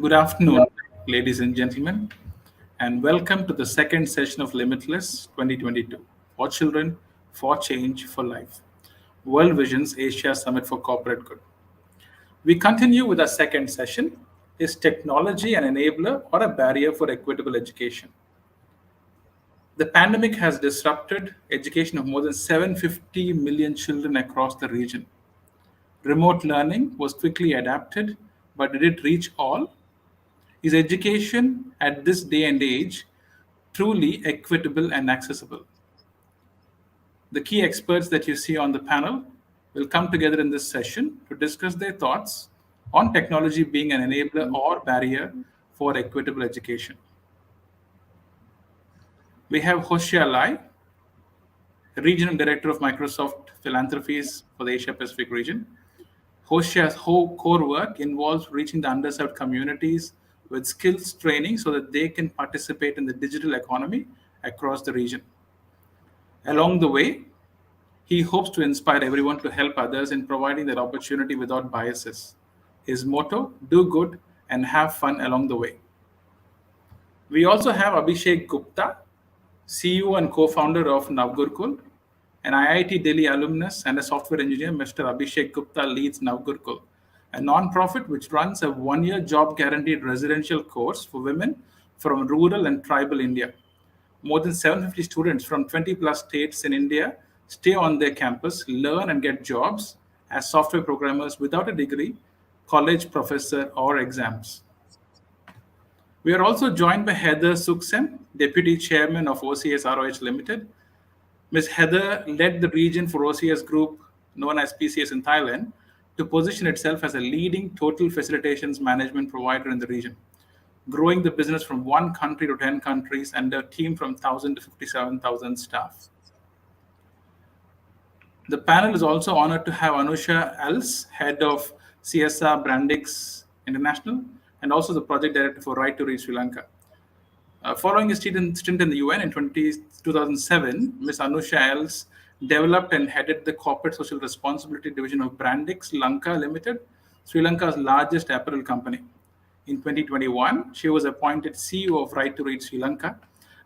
Good afternoon, ladies and gentlemen, and welcome to the second session of Limitless 2022 for Children, for Change, for Life, World Vision's Asia Summit for Corporate Good. We continue with our second session. Is technology an enabler or a barrier for equitable education? The pandemic has disrupted education of more than 750 million children across the region. Remote learning was quickly adapted, but did it reach all? Is education at this day and age truly equitable and accessible? The key experts that you see on the panel will come together in this session to discuss their thoughts on technology being an enabler or barrier for equitable education. We have Hoshia Lai, Regional Director of Microsoft Philanthropies for the Asia Pacific region. Hoshia's whole core work involves reaching the underserved communities with skills training so that they can participate in the digital economy across the region. Along the way, he hopes to inspire everyone to help others in providing that opportunity without biases. His motto, do good and have fun along the way. We also have Abhishek Gupta, CEO and co-founder of Navgurkul, an IIT Delhi alumnus and a software engineer. Mr. Abhishek Gupta leads Navgurkul, a non-profit which runs a one-year job-guaranteed residential course for women from rural and tribal India. More than 750 students from 20 plus states in India stay on their campus, learn and get jobs as software programmers without a degree, college professor, or exams. We are also joined by Heather Suksem, Deputy Chairman of OCS ROH Limited. Ms. Heather led the region for OCS Group, known as PCS in Thailand, to position itself as a leading total facilitations management provider in the region, growing the business from 1 country to 10 countries and a team from 1,000 to 57,000 staff. The panel is also honored to have Anusha Els, Head of CSR Brandix International, and also the Project Director for Right to Read Sri Lanka. Following a stint in the UN in 2007, Ms. Anusha Els developed and headed the Corporate Social Responsibility Division of Brandix Lanka Limited, Sri Lanka's largest apparel company. In 2021, she was appointed CEO of Right to Read Sri Lanka,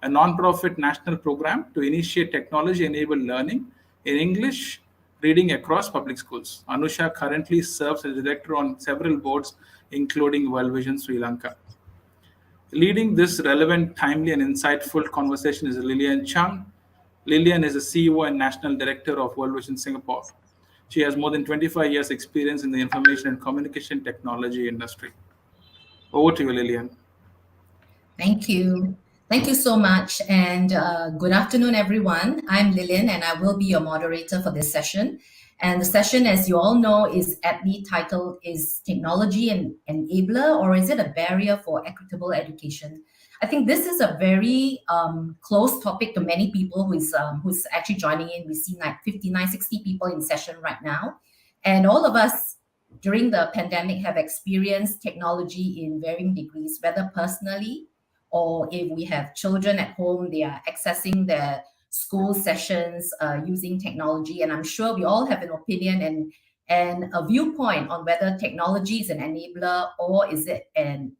a non-profit national program to initiate technology-enabled learning in English reading across public schools. Anusha currently serves as director on several boards, including World Vision Sri Lanka. Leading this relevant, timely, and insightful conversation is Lillian Chung. Lillian is the CEO and National Director of World Vision Singapore. She has more than 25 years' experience in the information and communication technology industry. Over to you, Lillian. Thank you. Thank you so much. And good afternoon, everyone. I'm Lillian, and I will be your moderator for this session. And the session, as you all know, is aptly titled, Is Technology an Enabler or is it a Barrier for Equitable Education? I think this is a very close topic to many people who's actually joining in. We see like 59, 60 people in session right now. And all of us during the pandemic have experienced technology in varying degrees, whether personally or if we have children at home, they are accessing their school sessions using technology. And I'm sure we all have an opinion and a viewpoint on whether technology is an enabler or is it an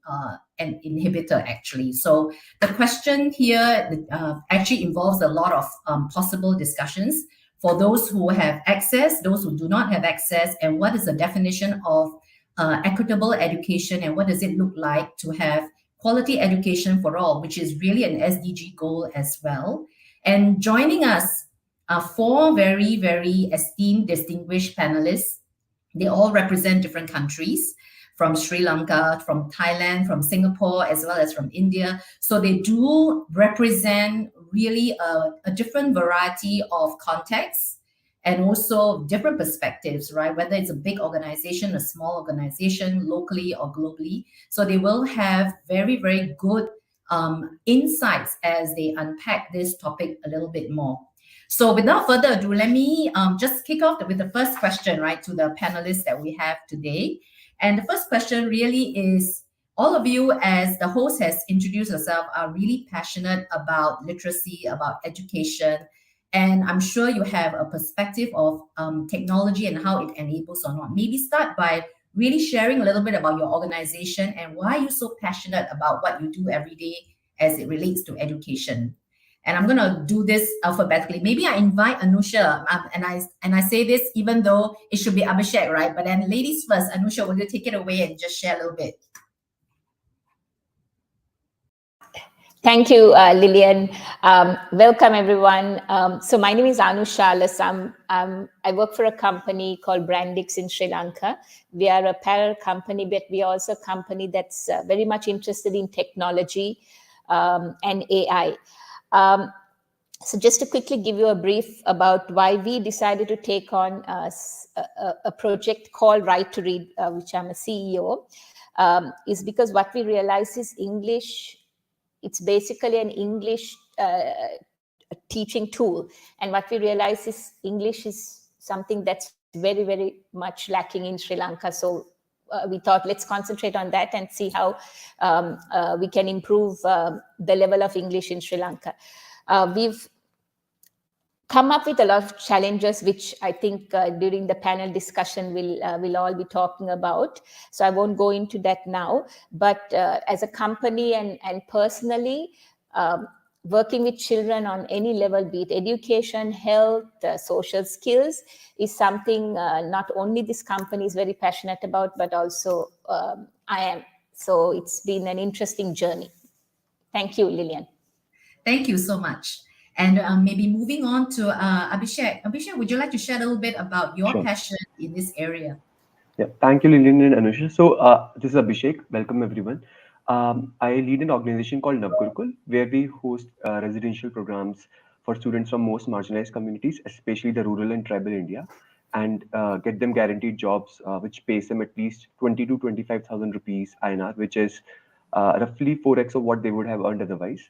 inhibitor, actually. So the question here actually involves a lot of possible discussions for those who have access, those who do not have access, and what is the definition of equitable education, and what does it look like to have quality education for all, which is really an SDG goal as well. And joining us are 4 very, very esteemed, distinguished panelists. They all represent different countries, from Sri Lanka, from Thailand, from Singapore, as well as from India. So they do represent really a different variety of contexts and also different perspectives, right? Whether it's a big organization, a small organization, locally or globally. So they will have very, very good insights as they unpack this topic a little bit more. So without further ado, let me just kick off with the first question, right, to the panelists that we have today. And the first question really is, all of you, as the host has introduced herself, are really passionate about literacy, about education. And I'm sure you have a perspective of technology and how it enables or not. Maybe start by really sharing a little bit about your organization and why you're so passionate about what you do every day as it relates to education. And I'm gonna do this alphabetically. Maybe I invite Anusha, and I say this even though it should be Abhishek, right? But then, ladies first. Anusha, will you take it away and just share a little bit? Thank you, Lillian. Welcome, everyone. So my name is Anusha Alas. I work for a company called Brandix in Sri Lanka. We are a parallel company, but we are also a company that's very much interested in technology and AI. So just to quickly give you a brief about why we decided to take on a project called Right to Read, which I'm a CEO, is because what we realize is English, it's basically an English teaching tool. And what we realize is English is something that's very, very much lacking in Sri Lanka. So we thought, let's concentrate on that and see how we can improve the level of English in Sri Lanka. We've come up with a lot of challenges, which I think during the panel discussion we'll all be talking about. So I won't go into that now. But as a company and personally, working with children on any level, be it education, health, social skills, is something not only this company is very passionate about, but also I am. So it's been an interesting journey. Thank you, Lillian. Thank you so much. And maybe moving on to Abhishek. Abhishek, would you like to share a little bit about your Sure. passion in this area? Yeah, thank you, Lillian and Anusha. So, this is Abhishek. Welcome, everyone. I lead an organization called Navgurukul, where we host residential programs for students from most marginalized communities, especially the rural and tribal India, and get them guaranteed jobs, which pays them at least 20 to 25,000 rupees INR, which is roughly 4x of what they would have earned otherwise,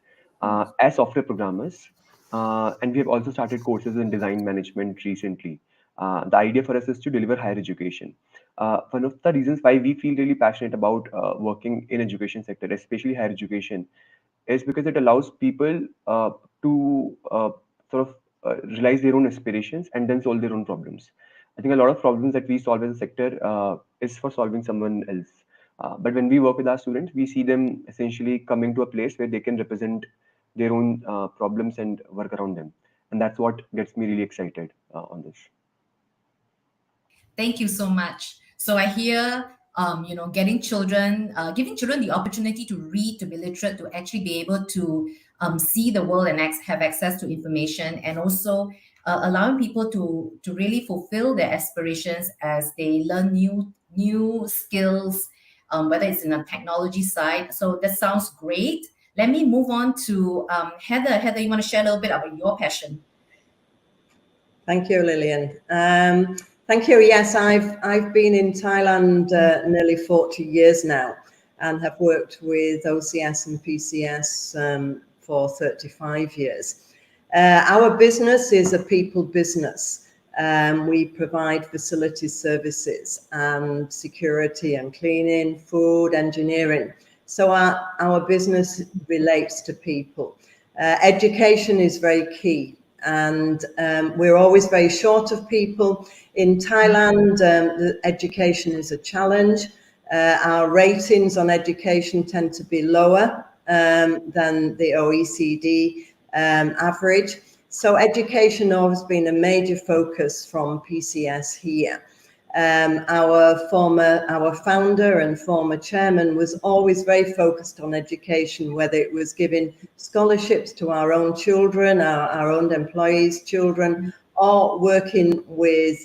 as software programmers. And we have also started courses in design management recently. The idea for us is to deliver higher education. One of the reasons why we feel really passionate about working in education sector, especially higher education, is because it allows people to sort of realize their own aspirations and then solve their own problems. I think a lot of problems that we solve as a sector is for solving someone else. But when we work with our students, we see them essentially coming to a place where they can represent their own problems and work around them. And that's what gets me really excited on this. Thank you so much. So I hear, giving children the opportunity to read, to be literate, to actually be able to see the world and have access to information, and also allowing people to really fulfill their aspirations as they learn new skills, whether it's in a technology side. So that sounds great. Let me move on to Heather. Heather, you want to share a little bit about your passion? Thank you, Lillian. Thank you. Yes, I've been in Thailand nearly 40 years now, and have worked with OCS and PCS for 35 years. Our business is a people business. We provide facility services and security and cleaning, food, engineering. So our business relates to people. Education is very key. And we're always very short of people. In Thailand, the education is a challenge. Our ratings on education tend to be lower than the OECD average. So education has always been a major focus from PCS here. Our founder and former chairman was always very focused on education, whether it was giving scholarships to our own children, our own employees' children, or working with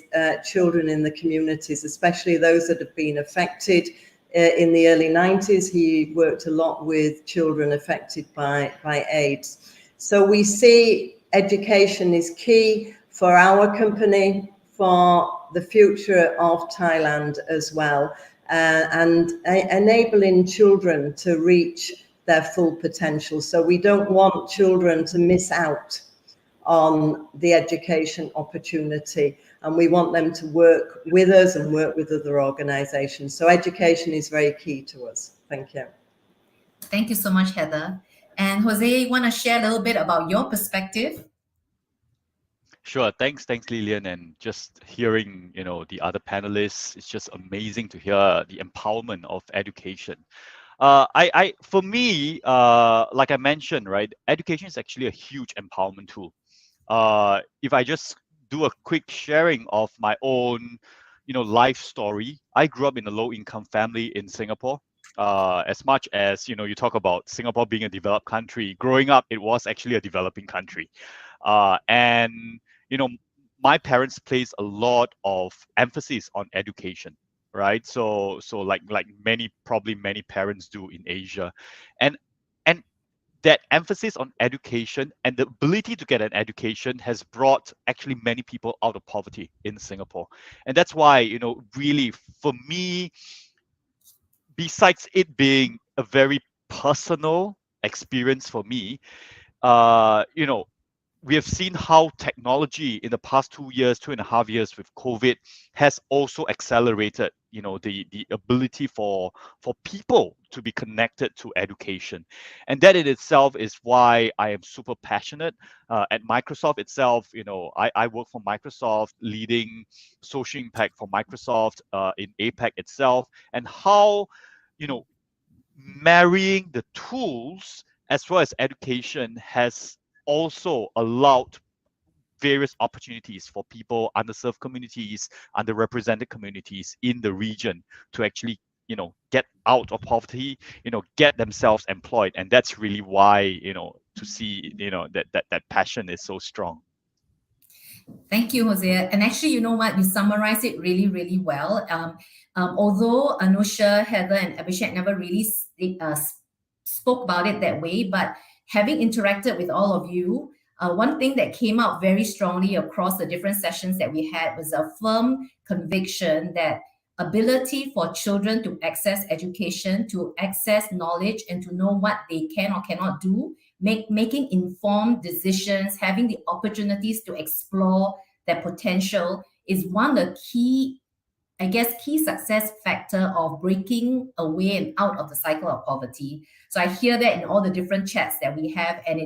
children in the communities, especially those that have been affected. In the early 90s, he worked a lot with children affected by AIDS. So we see education is key for our company, for the future of Thailand as well, and enabling children to reach their full potential. So we don't want children to miss out on the education opportunity, and we want them to work with us and work with other organizations. So education is very key to us. Thank you. Thank you so much, Heather. And Jose, you want to share a little bit about your perspective? Sure. Thanks, Lillian. And just hearing, the other panelists, it's just amazing to hear the empowerment of education. For me, like I mentioned, right, education is actually a huge empowerment tool. If I just do a quick sharing of my own, life story, I grew up in a low-income family in Singapore. As much as you talk about Singapore being a developed country, growing up, it was actually a developing country, and you know, my parents placed a lot of emphasis on education, right? So like many parents do in Asia, and and that emphasis on education and the ability to get an education has brought actually many people out of poverty in Singapore. And that's why, really for me, besides it being a very personal experience for me, you know, we have seen how technology in the past 2 years, 2.5 years with COVID has also accelerated, the ability for people to be connected to education. And that in itself is why I am super passionate. At Microsoft itself, I work for Microsoft, leading social impact for Microsoft in APAC itself, and how, you know, marrying the tools as well as education has also allowed various opportunities for people, underserved communities, underrepresented communities in the region to actually, get out of poverty, get themselves employed. And that's really why, to see, that passion is so strong. Thank you, Jose. And actually, you know what? You summarized it really, really well. Although Anusha, Heather, and Abhishek never really spoke about it that way, but having interacted with all of you, one thing that came out very strongly across the different sessions that we had was a firm conviction that ability for children to access education, to access knowledge, and to know what they can or cannot do, making informed decisions, having the opportunities to explore their potential is one of the key success factor of breaking away and out of the cycle of poverty. So I hear that in all the different chats that we have, and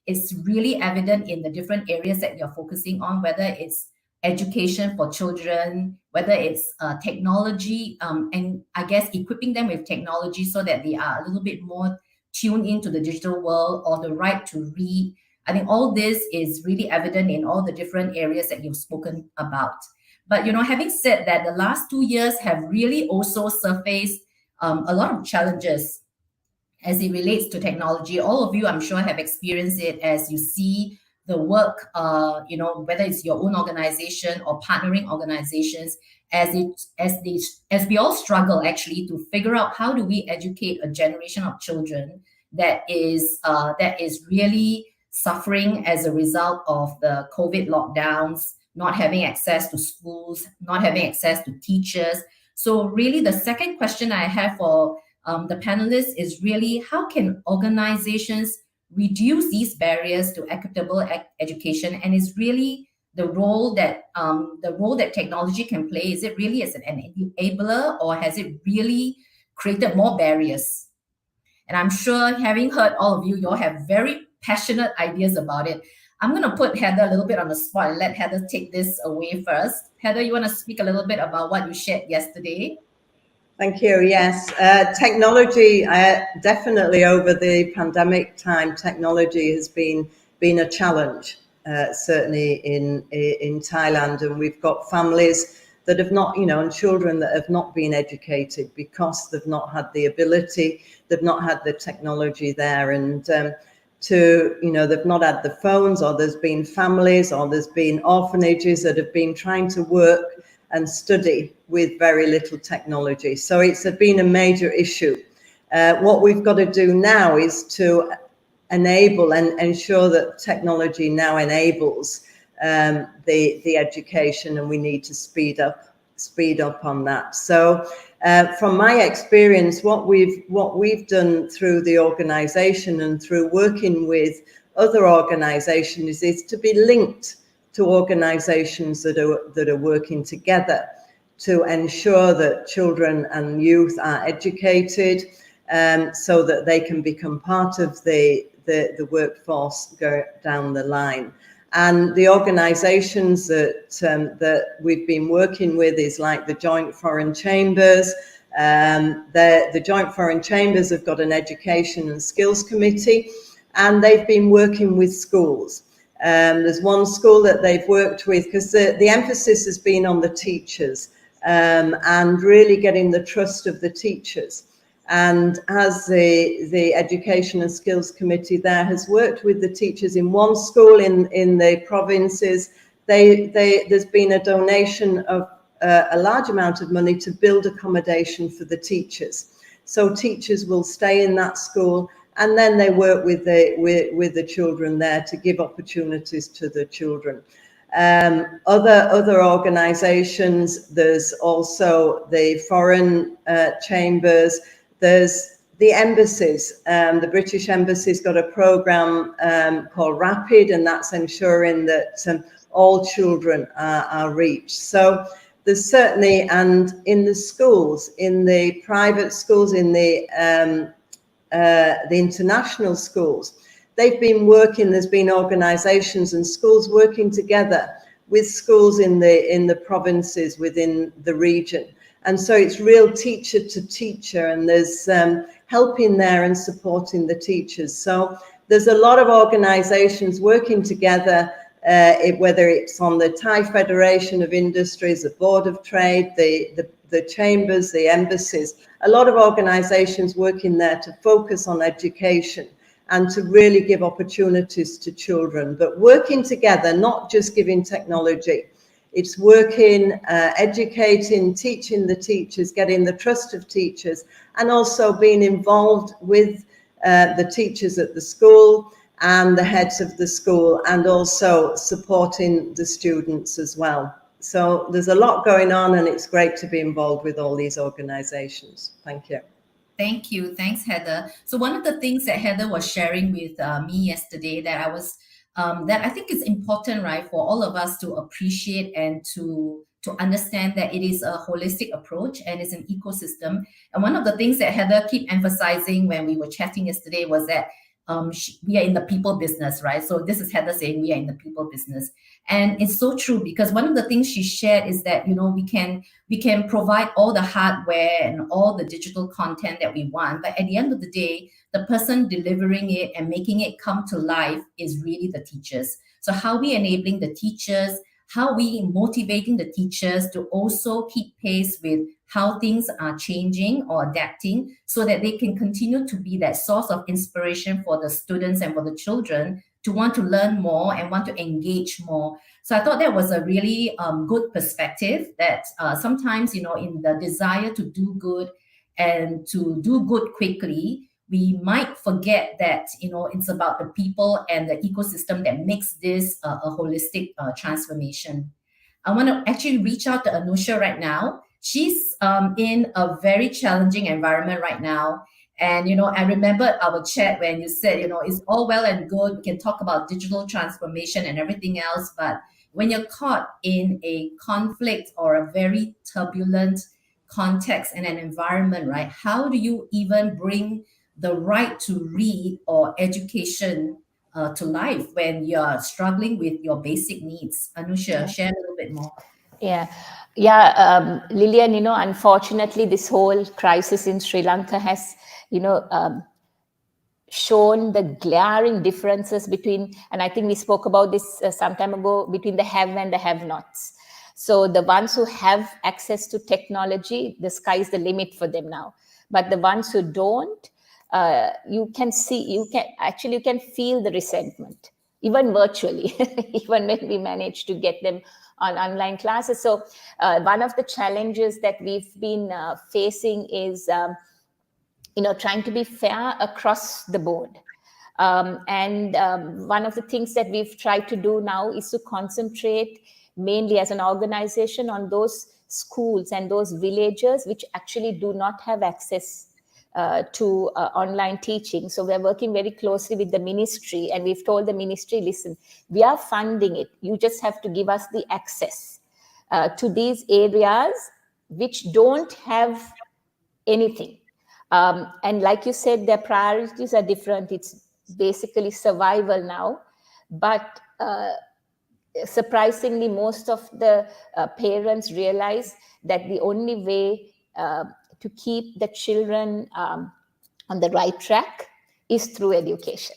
it's really evident in the different areas that you're focusing on, whether it's education for children, whether it's technology, and I guess equipping them with technology so that they are a little bit more tuned into the digital world, or the right to read. I think all this is really evident in all the different areas that you've spoken about. But having said that, the last 2 years have really also surfaced a lot of challenges as it relates to technology. All of you, I'm sure, have experienced it as you see the work, whether it's your own organization or partnering organizations, as we all struggle actually to figure out how do we educate a generation of children that is really suffering as a result of the COVID lockdowns, not having access to schools, not having access to teachers. So really the second question I have for the panelists is really, how can organizations reduce these barriers to equitable education? And is really the role that technology can play, is it really as an enabler, or has it really created more barriers? And I'm sure, having heard all of you, you all have very passionate ideas about it. I'm going to put Heather a little bit on the spot and let Heather take this away first. Heather, you want to speak a little bit about what you shared yesterday? Thank you. Yes, technology, definitely over the pandemic time, technology has been a challenge, certainly in Thailand. And we've got families that have not, and children that have not been educated because they've not had the ability, they've not had the technology there. And they've not had the phones, or there's been families, or there's been orphanages that have been trying to work and study with very little technology. So it's been a major issue. What we've got to do now is to enable and ensure that technology now enables the education, and we need to speed up on that. So from my experience, what we've done through the organization and through working with other organizations is to be linked to organizations that are working together to ensure that children and youth are educated, so that they can become part of the workforce go down the line. And the organisations that we've been working with is like the Joint Foreign Chambers. The Joint Foreign Chambers have got an education and skills committee, and they've been working with schools. There's one school that they've worked with, because the emphasis has been on the teachers, and really getting the trust of the teachers. And as the Education and Skills Committee there has worked with the teachers in one school in the provinces, there's been a donation of a large amount of money to build accommodation for the teachers. So teachers will stay in that school, and then they work with the children there to give opportunities to the children. Other organisations, there's also the foreign chambers, there's the embassies. The British Embassy's got a programme called RAPID, and that's ensuring that all children are reached. So there's certainly, and in the schools, in the private schools, in the international schools, they've been working, there's been organisations and schools working together with schools in the provinces within the region. And so it's real teacher to teacher, and there's helping there and supporting the teachers. So there's a lot of organisations working together, whether it's on the Thai Federation of Industries, the Board of Trade, the chambers, the embassies, a lot of organisations working there to focus on education and to really give opportunities to children, but working together, not just giving technology. It's working, educating, teaching the teachers, getting the trust of teachers, and also being involved with the teachers at the school and the heads of the school, and also supporting the students as well. So there's a lot going on, and it's great to be involved with all these organizations. Thank you. Thank you. Thanks, Heather. So one of the things that Heather was sharing with me yesterday that I think is important, right, for all of us to appreciate and to understand that it is a holistic approach and it's an ecosystem. And one of the things that Heather kept emphasizing when we were chatting yesterday was that we are in the people business, right? So this is Heather saying we are in the people business. And it's so true, because one of the things she shared is that, we can provide all the hardware and all the digital content that we want, but at the end of the day, the person delivering it and making it come to life is really the teachers. So how we enabling the teachers, how we motivating the teachers to also keep pace with how things are changing or adapting, so that they can continue to be that source of inspiration for the students and for the children to want to learn more and want to engage more. So I thought that was a really good perspective, that sometimes, in the desire to do good and to do good quickly, we might forget that, it's about the people and the ecosystem that makes this a holistic transformation. I want to actually reach out to Anusha right now. She's in a very challenging environment right now. And, I remember our chat when you said, it's all well and good, we can talk about digital transformation and everything else, but when you're caught in a conflict or a very turbulent context and an environment, right, how do you even bring the right to read or education to life when you're struggling with your basic needs? Anusha, share a little bit more. Lillian, unfortunately, this whole crisis in Sri Lanka has, shown the glaring differences between, and I think we spoke about this some time ago, between the have and the have-nots. So the ones who have access to technology, the sky's the limit for them now. But the ones who don't, you can feel the resentment, even virtually, even when we manage to get them on online classes. So one of the challenges that we've been facing is, trying to be fair across the board. One of the things that we've tried to do now is to concentrate mainly as an organization on those schools and those villages which actually do not have access to online teaching. So we're working very closely with the ministry, and we've told the ministry, listen, we are funding it. You just have to give us the access to these areas which don't have anything. And like you said, their priorities are different. It's basically survival now. But surprisingly, most of the parents realize that the only way to keep the children on the right track is through education.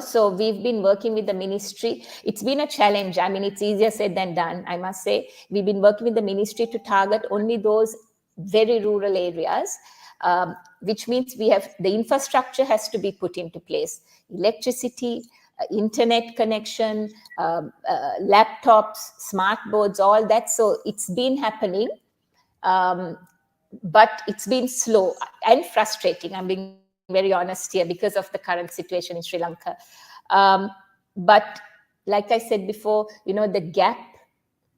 So we've been working with the ministry. It's been a challenge. I mean, it's easier said than done, I must say. We've been working with the ministry to target only those very rural areas, which means we have the infrastructure has to be put into place. Electricity, internet connection, laptops, smart boards, all that. So it's been happening, but it's been slow and frustrating. I'm being very honest here because of the current situation in Sri Lanka. But like I said before, the gap,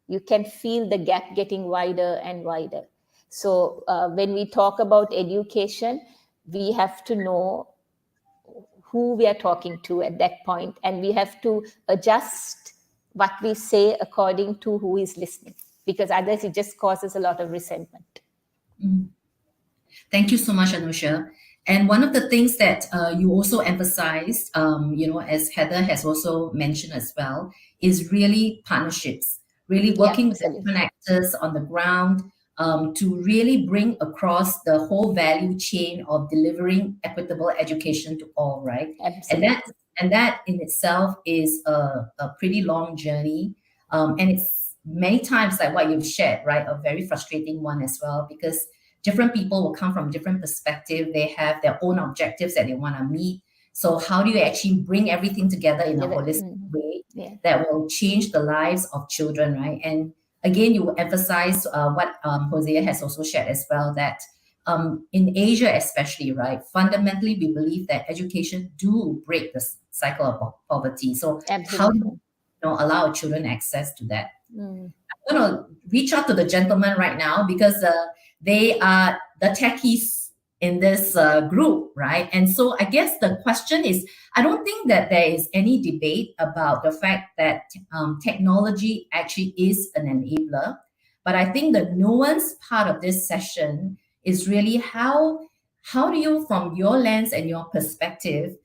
you can feel the gap getting wider and wider. So when we talk about education, we have to know who we are talking to at that point, and we have to adjust what we say according to who is listening, because otherwise it just causes a lot of resentment. Thank you so much, Anusha. And one of the things that you also emphasized, as Heather has also mentioned as well, is really partnerships, really working with different actors on the ground to really bring across the whole value chain of delivering equitable education to all, right? Absolutely. And that in itself is a pretty long journey. And it's many times like what you've shared, right? A very frustrating one as well, because different people will come from different perspectives. They have their own objectives that they want to meet. So how do you actually bring everything together in a holistic way that will change the lives of children, right? And again, you emphasize what Hosea has also shared as well, that in Asia especially, right, fundamentally we believe that education do break the cycle of poverty. So how do you allow children access to that? I'm going to reach out to the gentleman right now because they are the techies in this group, right? And so I guess the question is, I don't think that there is any debate about the fact that technology actually is an enabler. But I think the nuanced part of this session is really how do you, from your lens and your perspective,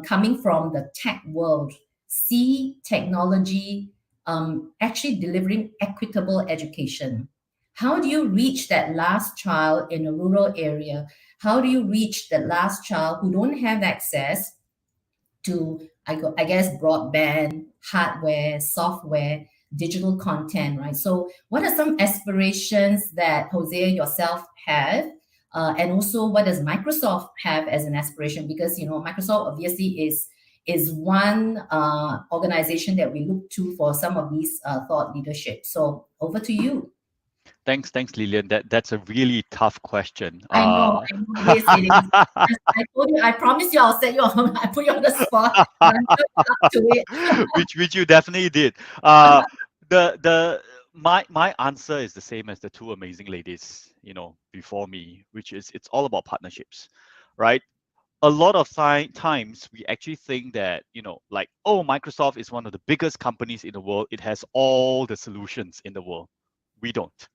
coming from the tech world, see technology actually delivering equitable education? How do you reach that last child in a rural area? How do you reach that last child who don't have access to, I guess, broadband, hardware, software, digital content, right? So what are some aspirations that Hosea yourself have? And also what does Microsoft have as an aspiration? Because, Microsoft obviously is one organization that we look to for some of these thought leadership. So over to you. Thanks, Lillian. That's a really tough question. I know it is. I told you, I promised you I'll set you on, I put you on the spot. I'm up to it. which you definitely did. My answer is the same as the two amazing ladies, before me, which is it's all about partnerships, right? A lot of times we actually think that, Microsoft is one of the biggest companies in the world. It has all the solutions in the world. We don't.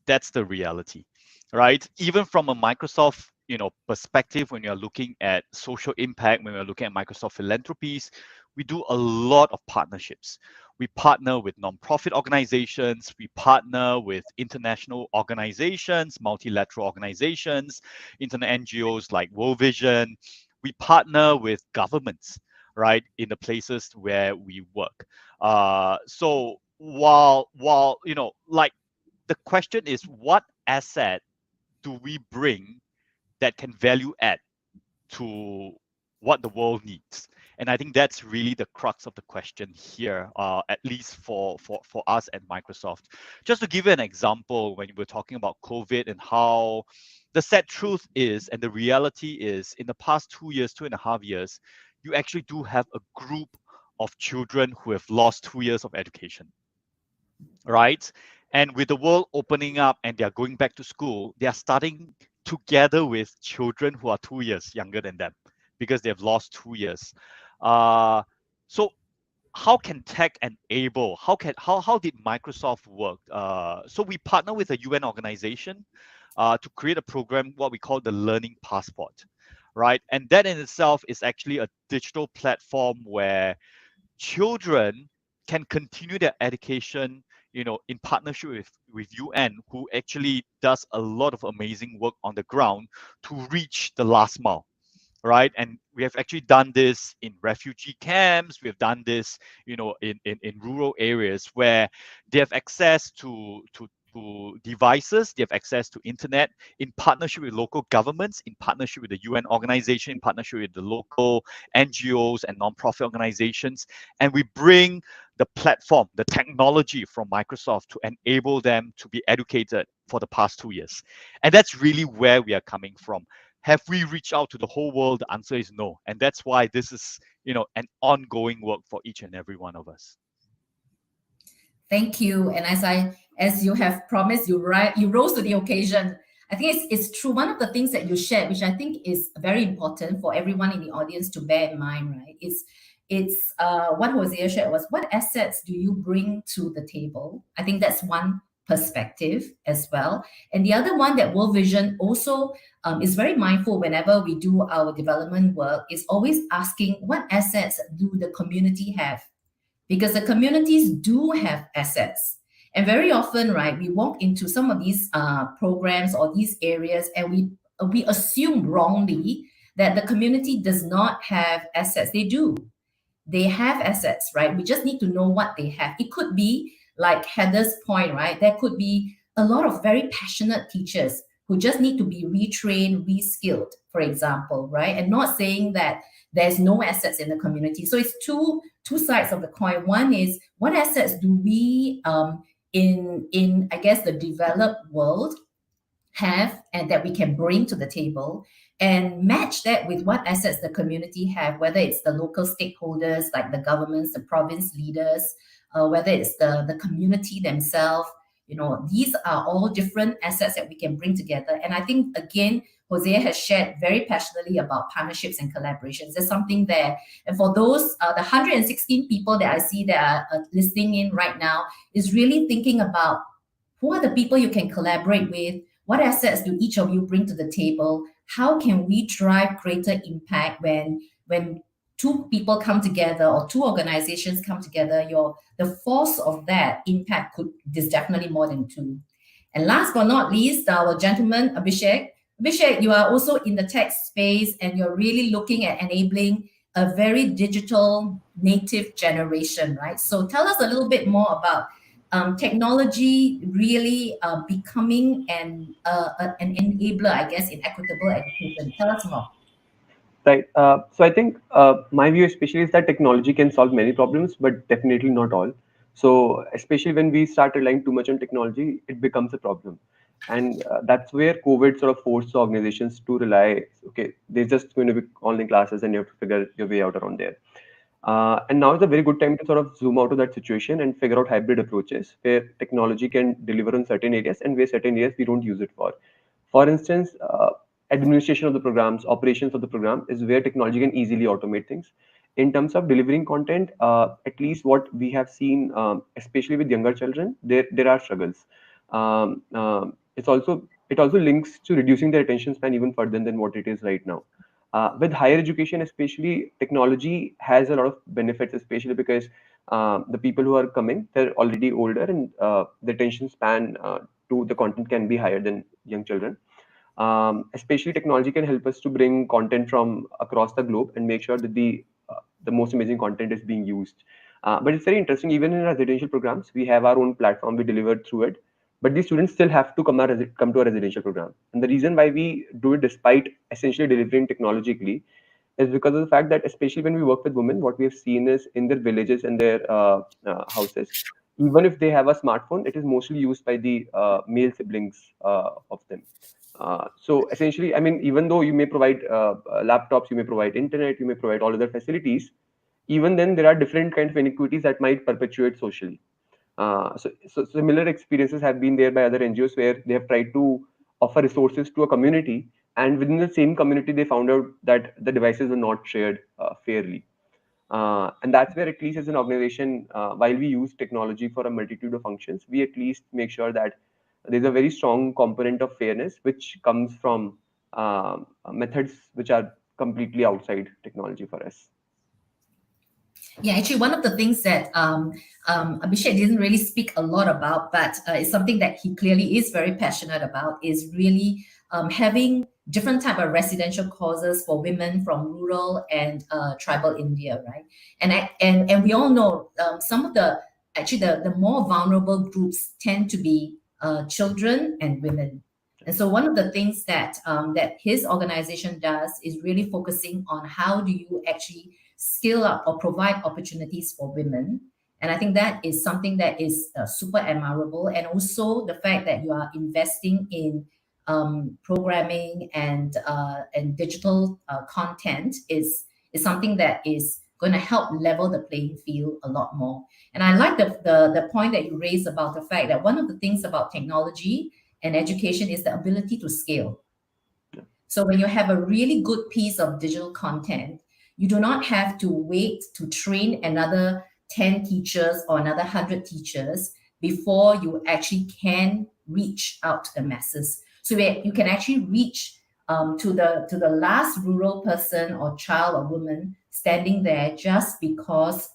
That's the reality, right? Even from a Microsoft, perspective, when you're looking at social impact, when we're looking at Microsoft philanthropies, we do a lot of partnerships. We partner with nonprofit organizations, we partner with international organizations, multilateral organizations, internet NGOs like World Vision. We partner with governments, right, in the places where we work. So while the question is, what asset do we bring that can value add to what the world needs? And I think that's really the crux of the question here, at least for us at Microsoft. Just to give you an example, when we're talking about COVID and how the sad truth is, and the reality is, in the past 2 years, 2.5 years, you actually do have a group of children who have lost 2 years of education, right? And with the world opening up and they're going back to school, they are starting together with children who are 2 years younger than them because they've lost 2 years. So how can tech enable? How did Microsoft work? So we partner with a UN organization to create a program, what we call the Learning Passport, right? And that in itself is actually a digital platform where children can continue their education, in partnership with UN, who actually does a lot of amazing work on the ground to reach the last mile, right? And we have actually done this in refugee camps. We have done this, in rural areas where they have access to devices, they have access to internet, in partnership with local governments, in partnership with the UN organization, in partnership with the local NGOs and nonprofit organizations. And we bring the platform, the technology from Microsoft to enable them to be educated for the past 2 years. And that's really where we are coming from. Have we reached out to the whole world? The answer is no. And that's why this is, an ongoing work for each and every one of us. Thank you. And as you have promised, you rose to the occasion. I think it's true. One of the things that you shared, which I think is very important for everyone in the audience to bear in mind, right? It's what Hosea shared was, what assets do you bring to the table? I think that's one perspective as well. And the other one that World Vision also is very mindful whenever we do our development work, is always asking, what assets do the community have? Because the communities do have assets. And very often, right, we walk into some of these programs or these areas, and we assume wrongly that the community does not have assets. They do. They have assets, right? We just need to know what they have. It could be like Heather's point, right? There could be a lot of very passionate teachers who just need to be retrained, reskilled, for example, right? And not saying that there's no assets in the community. So it's two sides of the coin. One is, what assets do we in I guess the developed world have, and that we can bring to the table, and match that with what assets the community have, whether it's the local stakeholders like the governments, the province leaders, whether it's the community themselves. These are all different assets that we can bring together. And I think, again, Hosea has shared very passionately about partnerships and collaborations. There's something there. And for those, the 116 people that I see that are listening in right now, is really thinking about, who are the people you can collaborate with? What assets do each of you bring to the table? How can we drive greater impact when two people come together or two organizations come together? The force of that impact is definitely more than two. And last but not least, our gentleman, Abhishek. Abhishek, you are also in the tech space, and you're really looking at enabling a very digital native generation, right? So tell us a little bit more about technology really becoming an enabler, I guess, in equitable education. Tell us more. Right. So I think my view especially is that technology can solve many problems, but definitely not all. So especially when we start relying too much on technology, it becomes a problem. And that's where COVID sort of forced organizations to rely, okay, there's just going to be online classes and you have to figure your way out around there. And now is a very good time to sort of zoom out of that situation and figure out hybrid approaches where technology can deliver on certain areas and where certain areas we don't use it for. For instance, administration of the programs, operations of the program is where technology can easily automate things. In terms of delivering content, at least what we have seen, especially with younger children, there are struggles. It also links to reducing their attention span even further than what it is right now. With higher education, especially, technology has a lot of benefits, especially because the people who are coming, they're already older, and the attention span to the content can be higher than young children. Especially, technology can help us to bring content from across the globe and make sure that the most amazing content is being used. But it's very interesting. Even in residential programs, we have our own platform. We deliver through it, but these students still have to come to a residential program. And the reason why we do it despite essentially delivering technologically is because of the fact that, especially when we work with women, what we have seen is in their villages and their houses, even if they have a smartphone, it is mostly used by the male siblings of them. So essentially, I mean, even though you may provide laptops, you may provide internet, you may provide all other facilities, even then there are different kinds of inequities that might perpetuate socially. So similar experiences have been there by other NGOs where they have tried to offer resources to a community, and within the same community, they found out that the devices were not shared fairly. And that's where, at least as an organization, while we use technology for a multitude of functions, we at least make sure that there's a very strong component of fairness which comes from methods which are completely outside technology for us. Yeah, actually, one of the things that Abhishek didn't really speak a lot about, but it's something that he clearly is very passionate about, is really having different type of residential courses for women from rural and tribal India, right? And we all know some of the actually the more vulnerable groups tend to be children and women. And so one of the things that that his organization does is really focusing on how do you actually scale up or provide opportunities for women. And I think that is something that is super admirable. And also the fact that you are investing in programming and digital content is something that is going to help level the playing field a lot more. And I like the point that you raised about the fact that one of the things about technology and education is the ability to scale. So when you have a really good piece of digital content, you do not have to wait to train another 10 teachers or another 100 teachers before you actually can reach out to the masses. So that you can actually reach to the last rural person or child or woman standing there just because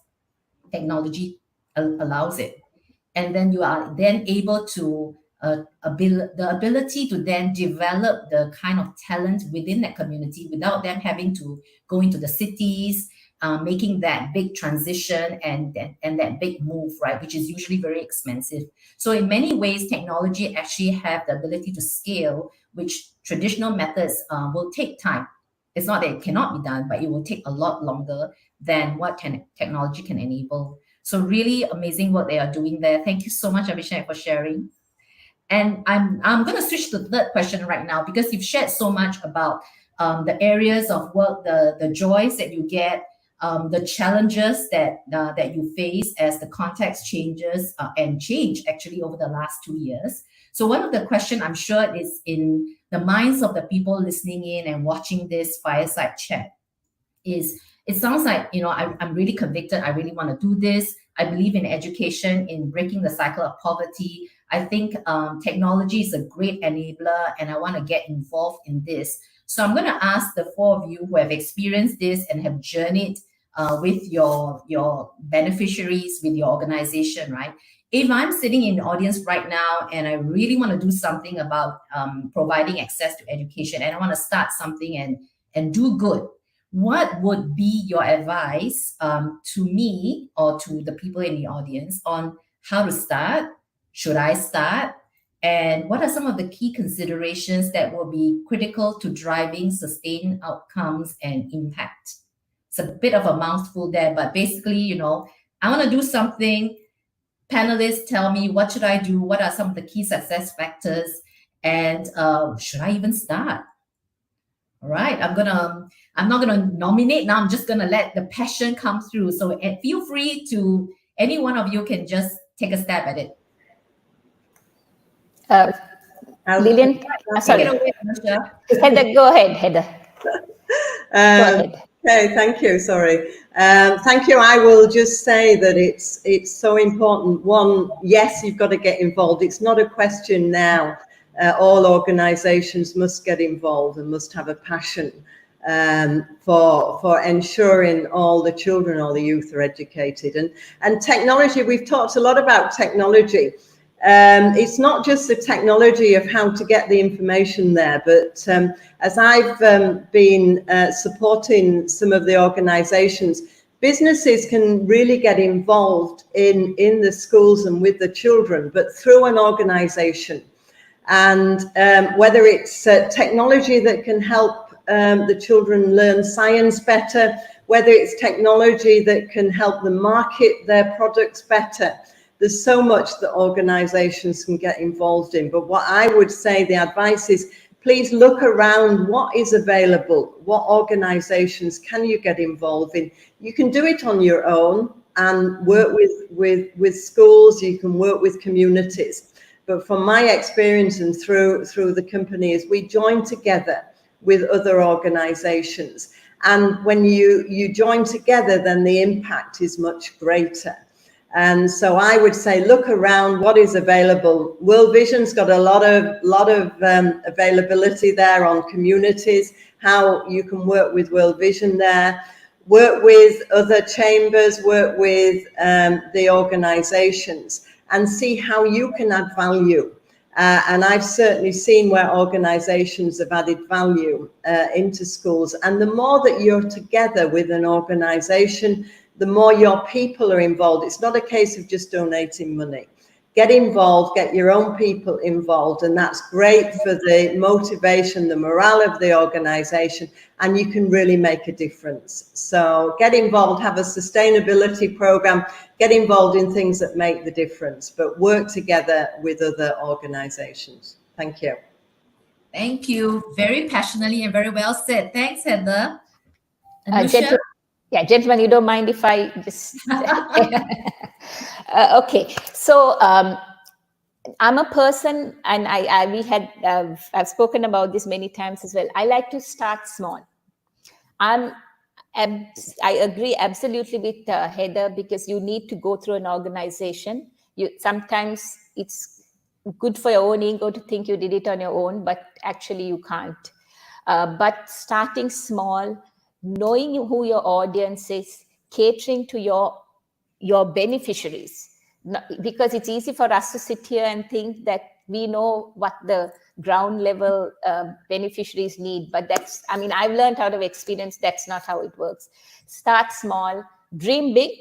technology allows it. And then you are then able to the ability to then develop the kind of talent within that community without them having to go into the cities, making that big transition and that big move, right, which is usually very expensive. So in many ways, technology actually have the ability to scale, which traditional methods will take time. It's not that it cannot be done, but it will take a lot longer than what technology can enable. So really amazing what they are doing there. Thank you so much, Abhishek, for sharing. And I'm going to switch to the third question right now because you've shared so much about the areas of work, the joys that you get, the challenges that you face as the context changes and change actually over the last 2 years. So one of the questions I'm sure is in the minds of the people listening in and watching this fireside chat is, it sounds like, I'm really convicted. I really want to do this. I believe in education, in breaking the cycle of poverty. I think technology is a great enabler and I want to get involved in this. So I'm going to ask the four of you who have experienced this and have journeyed with your beneficiaries, with your organization, right? If I'm sitting in the audience right now and I really want to do something about providing access to education and I want to start something and do good, what would be your advice to me or to the people in the audience on how to start? Should I start? And what are some of the key considerations that will be critical to driving sustained outcomes and impact? It's a bit of a mouthful there, but basically, I want to do something. Panelists, tell me, what should I do? What are some of the key success factors? And should I even start? All right, I'm not gonna nominate now. I'm just gonna let the passion come through. So feel free to, any one of you can just take a stab at it. Lillian, sorry. Take it away, Anusha. Heather, go ahead, Heather. Go ahead. Okay, thank you. Sorry. Thank you. I will just say that it's so important. One, yes, you've got to get involved. It's not a question now. All organisations must get involved and must have a passion for ensuring all the children, all the youth are educated. And technology, we've talked a lot about technology. It's not just the technology of how to get the information there, but as I've been supporting some of the organisations, businesses can really get involved in the schools and with the children, but through an organisation. And whether it's technology that can help the children learn science better, whether it's technology that can help them market their products better, there's so much that organizations can get involved in. But what I would say, the advice is, please look around what is available, what organizations can you get involved in. You can do it on your own and work with schools, you can work with communities. But from my experience and through the companies, we join together with other organizations. And when you join together, then the impact is much greater. And so I would say, look around what is available. World Vision's got a lot of availability there on communities, how you can work with World Vision there. work with other chambers, work with the organisations, and see how you can add value. And I've certainly seen where organisations have added value into schools. And the more that you're together with an organisation, the more your people are involved. It's not a case of just donating money. Get involved, get your own people involved, and that's great for the motivation, the morale of the organisation, and you can really make a difference. So get involved, have a sustainability programme, get involved in things that make the difference, but work together with other organisations. Thank you. Thank you. Very passionately and very well said. Thanks, Heather. Anusha? Gentlemen, you don't mind if I just... okay, so I'm a person, and I've spoken about this many times as well. I like to start small. I agree absolutely with Heather, because you need to go through an organization. Sometimes it's good for your own ego to think you did it on your own, but actually you can't. But starting small, knowing who your audience is, catering to your beneficiaries, because it's easy for us to sit here and think that we know what the ground level beneficiaries need, but I've learned out of experience that's not how it works. Start small, dream big,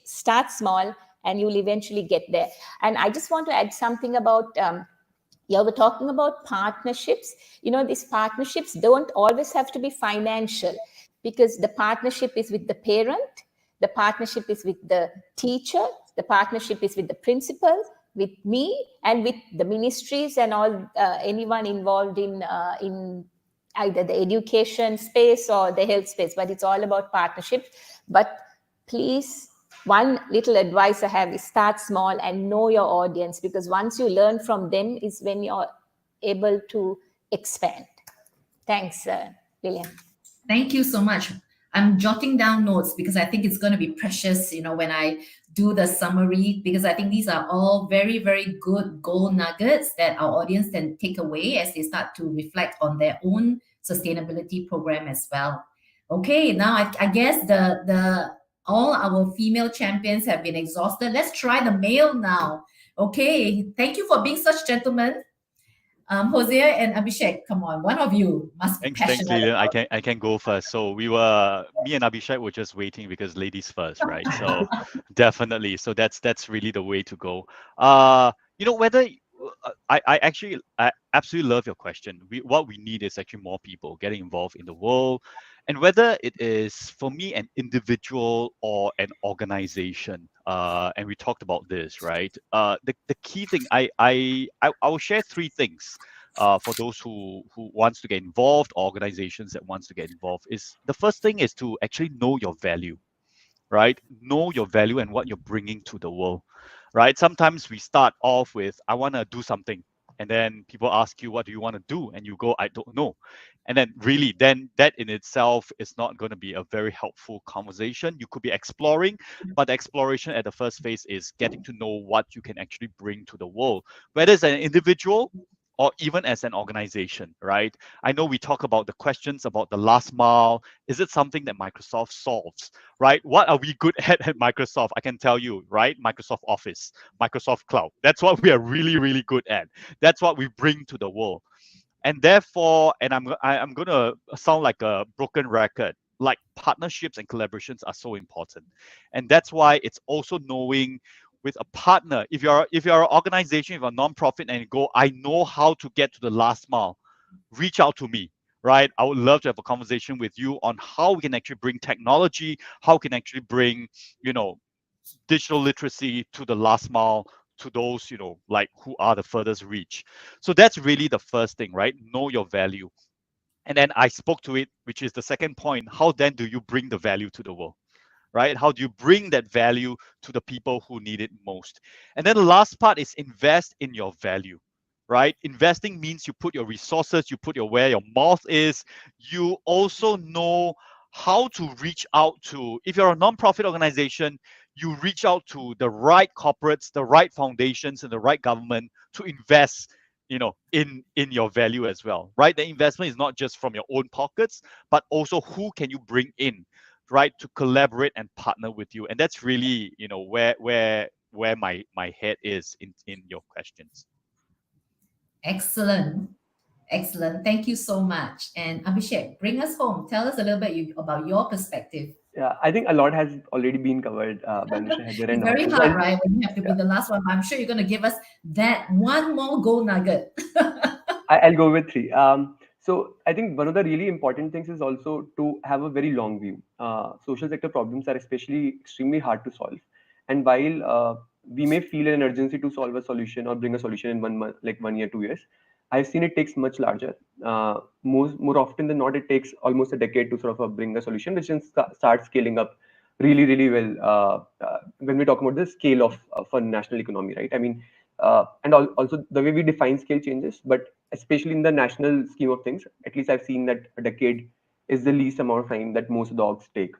start small, and you'll eventually get there. And I just want to add something about we're talking about partnerships. These partnerships don't always have to be financial, because the partnership is with the parent, the partnership is with the teacher, the partnership is with the principal, with me, and with the ministries and all anyone involved in either the education space or the health space. But it's all about partnership. But please, one little advice I have is start small and know your audience, because once you learn from them is when you're able to expand. Thanks, Lillian. Thank you so much. I'm jotting down notes because I think it's going to be precious, when I do the summary, because I think these are all very, very good gold nuggets that our audience can take away as they start to reflect on their own sustainability program as well. Okay, now I guess all our female champions have been exhausted. Let's try the male now. Okay, thank you for being such gentlemen. Hosea and Abhishek, come on, one of you must be passionate. Thanks, Lillian. I can go first. So me and Abhishek were just waiting because ladies first, right? So definitely. So that's really the way to go. Whether I absolutely love your question. What we need is actually more people getting involved in the world, and whether it is for me an individual or an organization. And we talked about this, right? The key thing I will share three things. For those who wants to get involved, organizations that wants to get involved, is the first thing is to actually know your value, right? Know your value and what you're bringing to the world, right? Sometimes we start off with, I want to do something. And then people ask you, what do you want to do? And you go, I don't know. And then really, then that in itself is not going to be a very helpful conversation. You could be exploring, but the exploration at the first phase is getting to know what you can actually bring to the world, whether it's an individual or even as an organization, right? I know we talk about the questions about the last mile. Is it something that Microsoft solves, right? What are we good at Microsoft? I can tell you, right? Microsoft Office, Microsoft Cloud. That's what we are really, really good at. That's what we bring to the world. And therefore, and I'm going to sound like a broken record, like partnerships and collaborations are so important. And that's why it's also knowing with a partner, if you're an organization, if you're a nonprofit, and you go, I know how to get to the last mile, reach out to me, right? I would love to have a conversation with you on how we can actually bring technology, how we can actually bring, digital literacy to the last mile, to those, like who are the furthest reach. So that's really the first thing, right? Know your value. And then I spoke to it, which is the second point. How then do you bring the value to the world? Right? How do you bring that value to the people who need it most? And then the last part is invest in your value, right? Investing means you put your resources, you put where your mouth is. You also know how to reach out to, if you're a nonprofit organization, you reach out to the right corporates, the right foundations, and the right government to invest in your value as well, right? The investment is not just from your own pockets, but also who can you bring in, right, to collaborate and partner with you. And that's really, where my head is in your questions. Excellent. Excellent. Thank you so much. And Abhishek, bring us home. Tell us a little bit about your perspective. Yeah, I think a lot has already been covered by Anusha, Heather, It's and very all. So hard, right? When you have to be yeah, the last one. But I'm sure you're going to give us that one more gold nugget. I'll go with three. So I think one of the really important things is also to have a very long view. Social sector problems are especially extremely hard to solve, and while we may feel an urgency to solve a solution or bring a solution in 1 month, like 1 year, 2 years, I've seen it takes much larger. More often than not, it takes almost a decade to sort of bring a solution, which then start scaling up really, really well. When we talk about the scale of for national economy, right? I mean, also the way we define scale changes, but especially in the national scheme of things, at least I've seen that a decade is the least amount of time that most dogs take.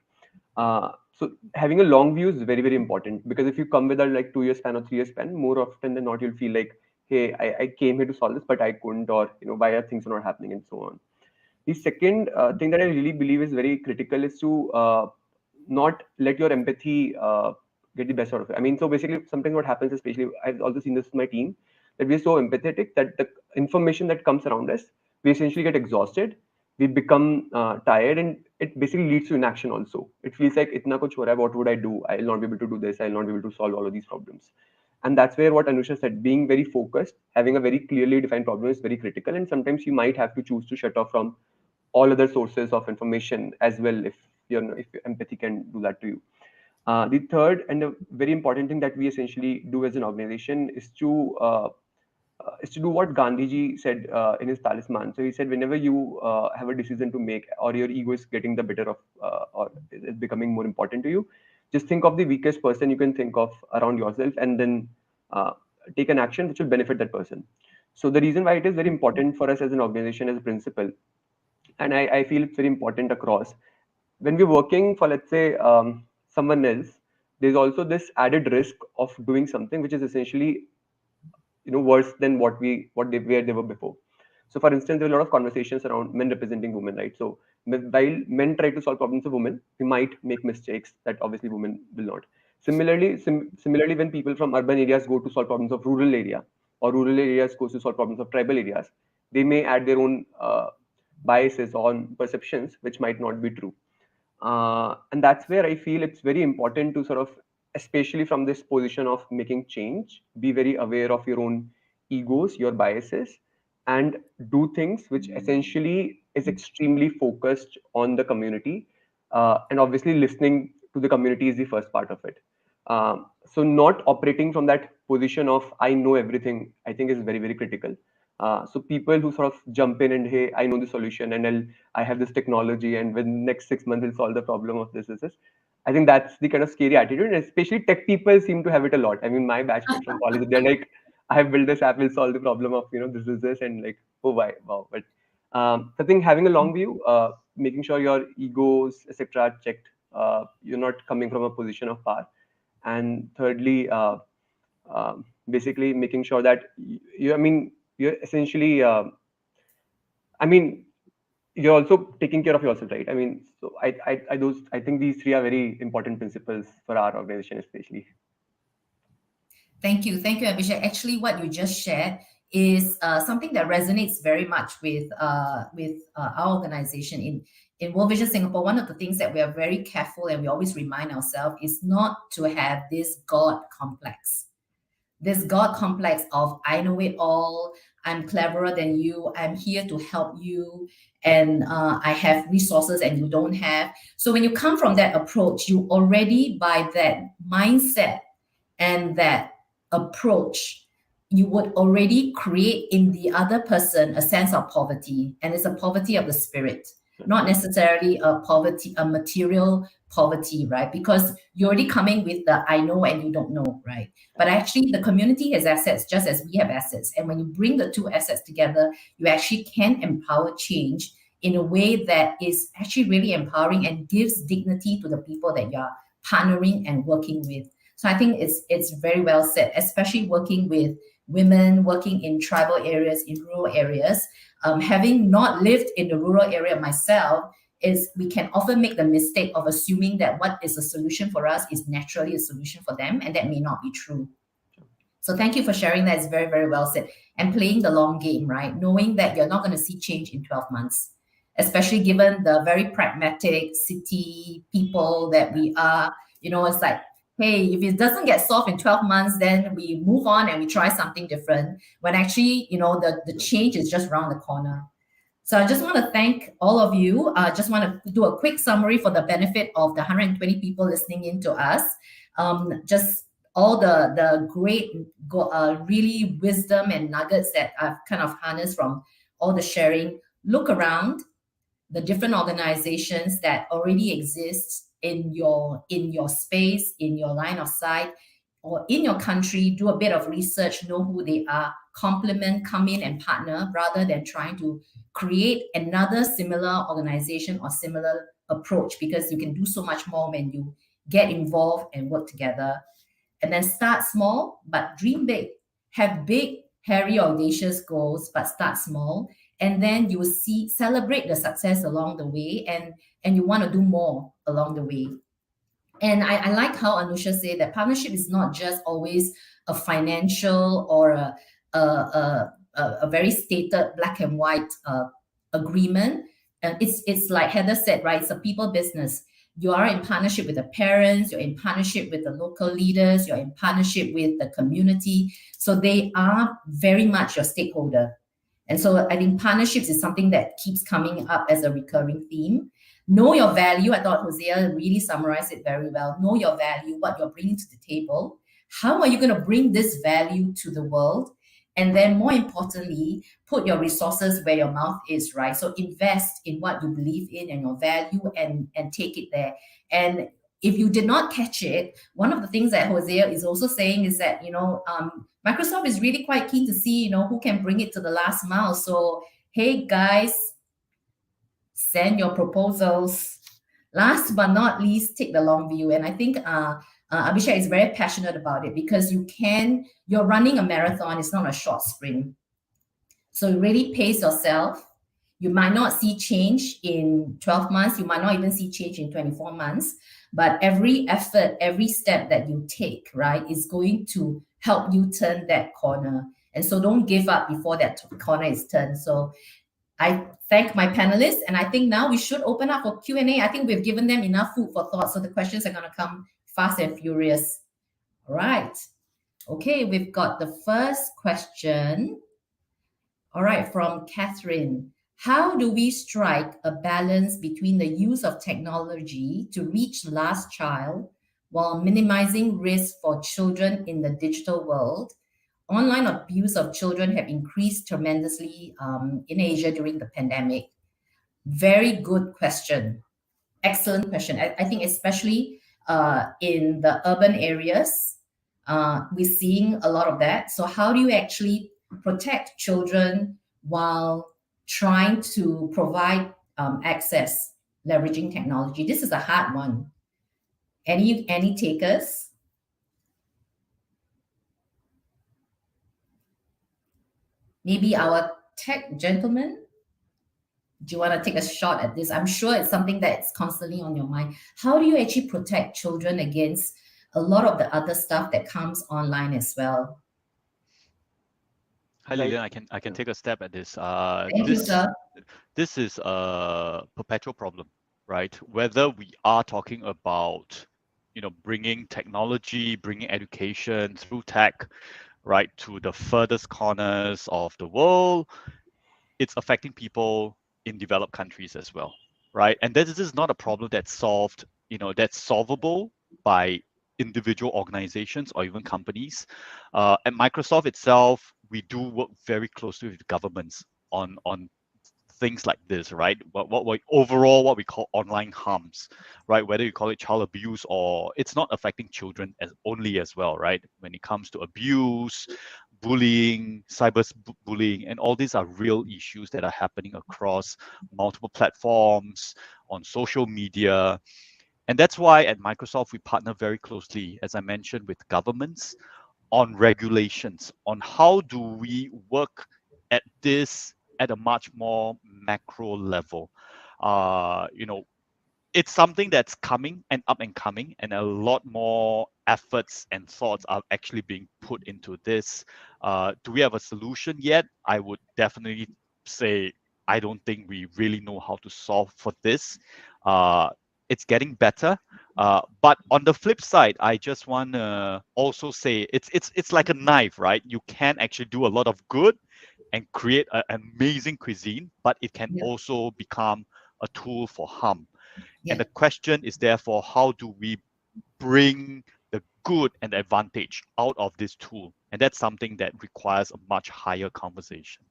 So having a long view is very, very important, because if you come with a like 2 year span or 3 year span, more often than not, you'll feel like, hey, I came here to solve this, but I couldn't, or why are things not happening, and so on. The second thing that I really believe is very critical is to not let your empathy get the best out of it. I mean, so basically, sometimes what happens, especially I've also seen this with my team, that we're so empathetic that the information that comes around us, we essentially get exhausted, we become tired, and it basically leads to inaction also. It feels like, itna kuch ho raha hai, what would I do? I'll not be able to do this, I'll not be able to solve all of these problems. And that's where what Anusha said, being very focused, having a very clearly defined problem is very critical. And sometimes you might have to choose to shut off from all other sources of information as well, if if empathy can do that to you. The third and a very important thing that we essentially do as an organization is to do what Gandhiji said in his talisman. So he said, whenever you have a decision to make, or your ego is getting the better of, or is becoming more important to you, just think of the weakest person you can think of around yourself, and then uh, take an action which will benefit that person. So the reason why it is very important for us as an organization, as a principle, and I feel it's very important across, when we're working for, let's say, someone else, there's also this added risk of doing something which is essentially worse than where they were before. So for instance, there are a lot of conversations around men representing women, right? So while men try to solve problems of women, we might make mistakes that obviously women will not. Similarly, when people from urban areas go to solve problems of rural area, or rural areas goes to solve problems of tribal areas, they may add their own biases on perceptions which might not be true. And that's where I feel it's very important to sort of, especially from this position of making change, be very aware of your own egos, your biases, and do things which essentially is extremely focused on the community. And obviously, listening to the community is the first part of it. So not operating from that position of I know everything, I think is very, very critical. So people who sort of jump in and, hey, I know the solution, and I have this technology, and within next 6 months will solve the problem of this. I think that's the kind of scary attitude, and especially tech people seem to have it a lot. I mean, my batchmate from college, they're like, I have built this app, will solve the problem of this, and like, oh, why, wow. But I think having a long view, making sure your egos, etc., are checked. You're not coming from a position of power, and thirdly, basically making sure that you're essentially, I mean, you're also taking care of yourself, right? I mean, so I think these three are very important principles for our organization, especially. Thank you. Thank you, Abhishek. Actually, what you just shared is something that resonates very much with our organization. In World Vision Singapore, one of the things that we are very careful and we always remind ourselves is not to have this God complex. This God complex of I know it all, I'm cleverer than you, I'm here to help you, and I have resources and you don't have. So when you come from that approach, you already, by that mindset and that approach, you would already create in the other person a sense of poverty, and it's a poverty of the spirit, not necessarily a poverty, a material poverty, right? Because you're already coming with the I know and you don't know, right? But actually, the community has assets just as we have assets, and when you bring the two assets together, you actually can empower change in a way that is actually really empowering and gives dignity to the people that you're partnering and working with. So I think it's very well said, especially working with women, working in tribal areas, in rural areas. Having not lived in the rural area myself, is we can often make the mistake of assuming that what is a solution for us is naturally a solution for them, and that may not be true. So thank you for sharing that. It's very, very well said. And playing the long game, right? Knowing that you're not going to see change in 12 months, especially given the very pragmatic city people that we are. It's like, hey, if it doesn't get solved in 12 months, then we move on and we try something different. When actually, the change is just around the corner. So I just want to thank all of you. I just want to do a quick summary for the benefit of the 120 people listening in to us. Just all the great, really wisdom and nuggets that I've kind of harnessed from all the sharing. Look around the different organizations that already exist in your space, in your line of sight, or in your country. Do a bit of research, know who they are, complement, come in and partner, rather than trying to create another similar organization or similar approach, because you can do so much more when you get involved and work together. And then start small, but dream big. Have big, hairy, audacious goals, but start small. And then you will celebrate the success along the way, and you want to do more along the way. And I like how Anusha said that partnership is not just always a financial or a very stated black and white agreement. It's like Heather said, right? It's a people business. You are in partnership with the parents, you're in partnership with the local leaders, you're in partnership with the community. So they are very much your stakeholder. And so I think partnerships is something that keeps coming up as a recurring theme. Know your value. I thought Hosea really summarized it very well. Know your value, what you're bringing to the table. How are you going to bring this value to the world? And then more importantly, put your resources where your mouth is, right? So invest in what you believe in and your value, and take it there. And if you did not catch it, one of the things that Hosea is also saying is that, Microsoft is really quite keen to see, who can bring it to the last mile. So, hey guys, send your proposals. Last but not least, take the long view. And I think Abhishek is very passionate about it, because you're running a marathon, it's not a short sprint. So really pace yourself. You might not see change in 12 months, you might not even see change in 24 months, but every effort, every step that you take, right, is going to help you turn that corner. And so don't give up before that corner is turned. So I thank my panelists, and I think now we should open up for Q&A. I think we've given them enough food for thought, so the questions are going to come fast and furious. All right. Okay, we've got the first question. All right, from Catherine. How do we strike a balance between the use of technology to reach last child while minimizing risk for children in the digital world? Online abuse of children have increased tremendously in Asia during the pandemic. Very good question. Excellent question. I think especially in the urban areas, we're seeing a lot of that. So how do you actually protect children while trying to provide access, leveraging technology? This is a hard one. Any takers? Maybe our tech gentleman? Do you want to take a shot at this? I'm sure it's something that's constantly on your mind. How do you actually protect children against a lot of the other stuff that comes online as well? Hi, Lilian. I can take a step at this. Thank you, sir. This is a perpetual problem, right? Whether we are talking about, bringing technology, bringing education through tech, right, to the furthest corners of the world, it's affecting people in developed countries as well, right? And this is not a problem that's solved, that's solvable by individual organizations or even companies. At Microsoft itself, we do work very closely with governments on things like this, right? What we call online harms, right? Whether you call it child abuse, or it's not affecting children as well, right? When it comes to abuse, bullying, cyberbullying, and all these are real issues that are happening across multiple platforms, on social media. And that's why at Microsoft, we partner very closely, as I mentioned, with governments on regulations, on how do we work at this at a much more macro level. it's something that's coming and up and coming, and a lot more efforts and thoughts are actually being put into this. Do we have a solution yet? I would definitely say I don't think we really know how to solve for this. It's getting better, but on the flip side, I just want to also say it's like a knife, right? You can actually do a lot of good and create an amazing cuisine, but it can Yeah. also become a tool for harm. Yeah. And the question is therefore, how do we bring the good and the advantage out of this tool? And that's something that requires a much higher conversation.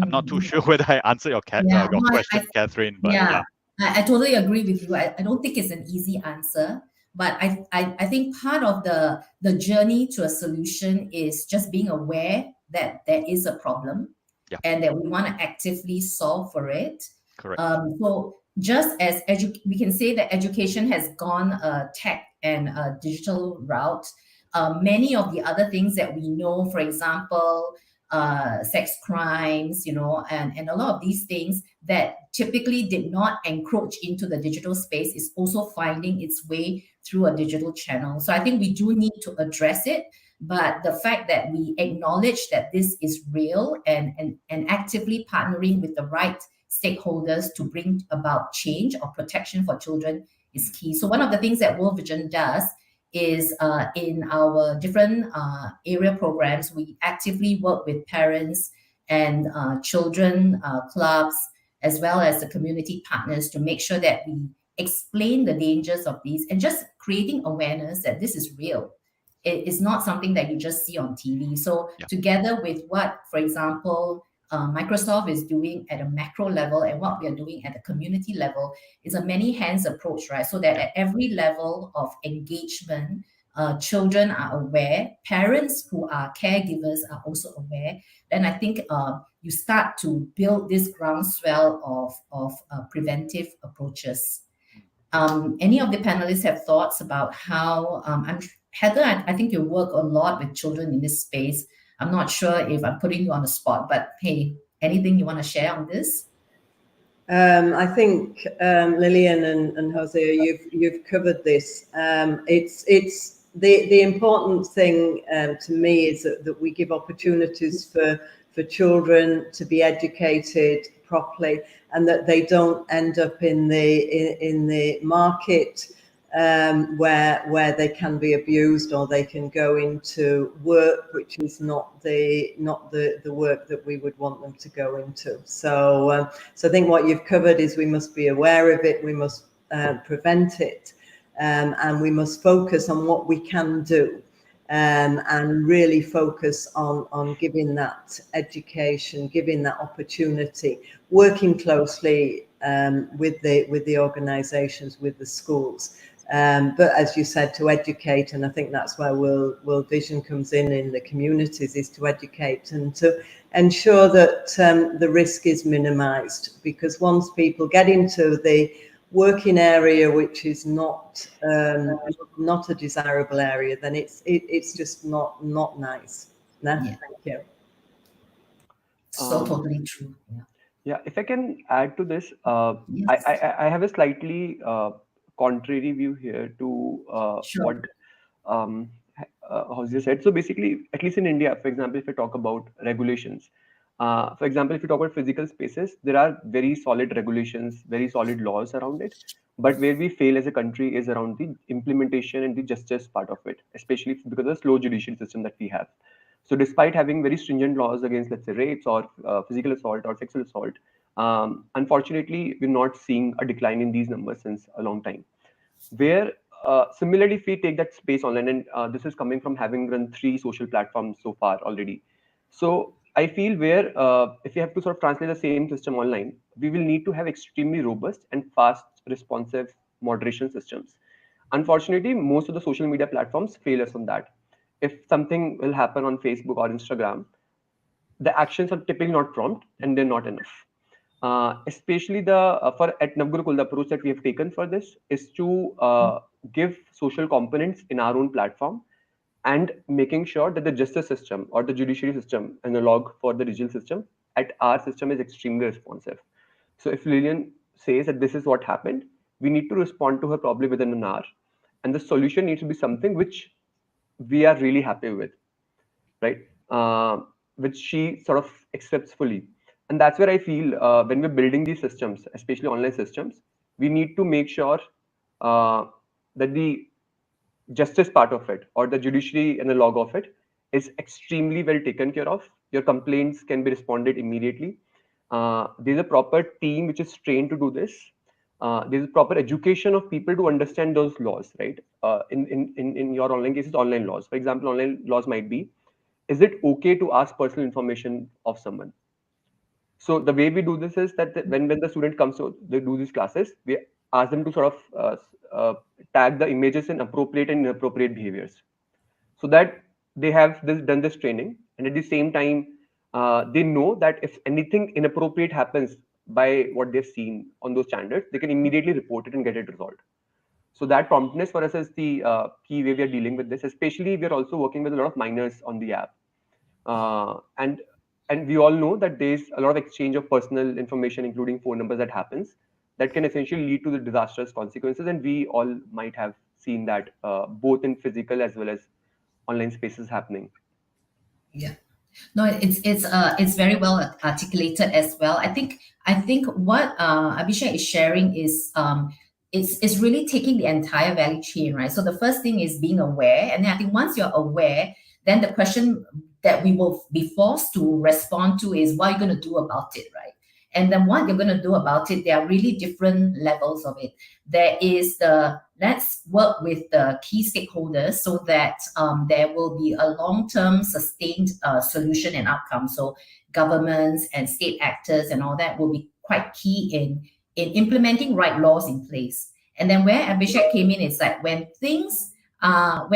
I'm not too sure whether I answered your Yeah, no, question, Catherine, but yeah, yeah. I totally agree with you. I don't think it's an easy answer, but I think part of the journey to a solution is just being aware that there is a problem Yeah. and that we want to actively solve for it. Correct. So just as we can say that education has gone a tech and a digital route, many of the other things that we know, for example, sex crimes, and a lot of these things that typically did not encroach into the digital space is also finding its way through a digital channel. So I think we do need to address it, but the fact that we acknowledge that this is real and actively partnering with the right stakeholders to bring about change or protection for children is key. So one of the things that World Vision does is in our different area programs, we actively work with parents and children clubs, as well as the community partners, to make sure that we explain the dangers of these and just creating awareness that this is real. It is not something that you just see on TV. So Yeah. together with what, for example, Microsoft is doing at a macro level and what we are doing at a community level is a many hands approach, right? So that at every level of engagement, children are aware, parents who are caregivers are also aware. Then I think you start to build this groundswell of preventive approaches. Any of the panelists have thoughts about how, Heather, I think you work a lot with children in this space. I'm not sure if I'm putting you on the spot, but hey, anything you want to share on this? I think Lillian and Jose, you've covered this. It's the important thing to me is that we give opportunities for children to be educated properly, and that they don't end up in the market where they can be abused, or they can go into work which is not the work that we would want them to go into. So I think what you've covered is we must be aware of it, we must prevent it, and we must focus on what we can do. And really focus on giving that education, giving that opportunity, working closely with the organisations, with the schools. But as you said, to educate, and I think that's where World Vision comes in the communities, is to educate and to ensure that the risk is minimised. Because once people get into the working area, which is not a desirable area, then it's just not nice. No? Yeah. Thank you. So totally true. Yeah. Yeah, if I can add to this, Yes. I have a slightly contrary view here to Sure. what Jose said. So basically, at least in India, for example, if I talk about regulations, for example, if you talk about physical spaces, there are very solid regulations, very solid laws around it. But where we fail as a country is around the implementation and the justice part of it, especially because of the slow judicial system that we have. So despite having very stringent laws against, let's say, rapes or physical assault or sexual assault, unfortunately, we're not seeing a decline in these numbers since a long time. Where similarly, if we take that space online, and this is coming from having run 3 social platforms so far already. So I feel where if we have to sort of translate the same system online, we will need to have extremely robust and fast responsive moderation systems. Unfortunately, most of the social media platforms fail us on that. If something will happen on Facebook or Instagram, the actions are typically not prompt and they're not enough. Especially the for at Navgurukul, the approach that we have taken for this is to give social components in our own platform and making sure that the justice system or the judiciary system analog for the digital system at our system is extremely responsive. So if Lillian says that this is what happened, we need to respond to her probably within an hour, and the solution needs to be something which we are really happy with, right? Which she sort of accepts fully. And that's where I feel when we're building these systems, especially online systems, we need to make sure that the justice part of it, or the judiciary and the log of it, is extremely well taken care of. Your complaints can be responded immediately. There's a proper team which is trained to do this. There's a proper education of people to understand those laws, right? In your online cases, online laws. For example, online laws might be, is it okay to ask personal information of someone? So the way we do this is that when the student comes to they do these classes, we ask them to sort of tag the images in appropriate and inappropriate behaviors, so that they have done this training, and at the same time they know that if anything inappropriate happens by what they've seen on those standards, they can immediately report it and get it resolved. So that promptness for us is the key way we are dealing with this. Especially, we are also working with a lot of minors on the app, and we all know that there's a lot of exchange of personal information, including phone numbers, that happens, that can essentially lead to the disastrous consequences. And we all might have seen that both in physical as well as online spaces happening. Yeah. No, it's very well articulated as well. I think what Abhishek is sharing is it's really taking the entire value chain, right? So the first thing is being aware, and then I think once you're aware, then the question that we will be forced to respond to is what are you going to do about it, right? And then what you're going to do about it, there are really different levels of it. There is let's work with the key stakeholders so that there will be a long-term sustained solution and outcome. So governments and state actors and all that will be quite key in implementing right laws in place. And then where Abhishek came in is that when things are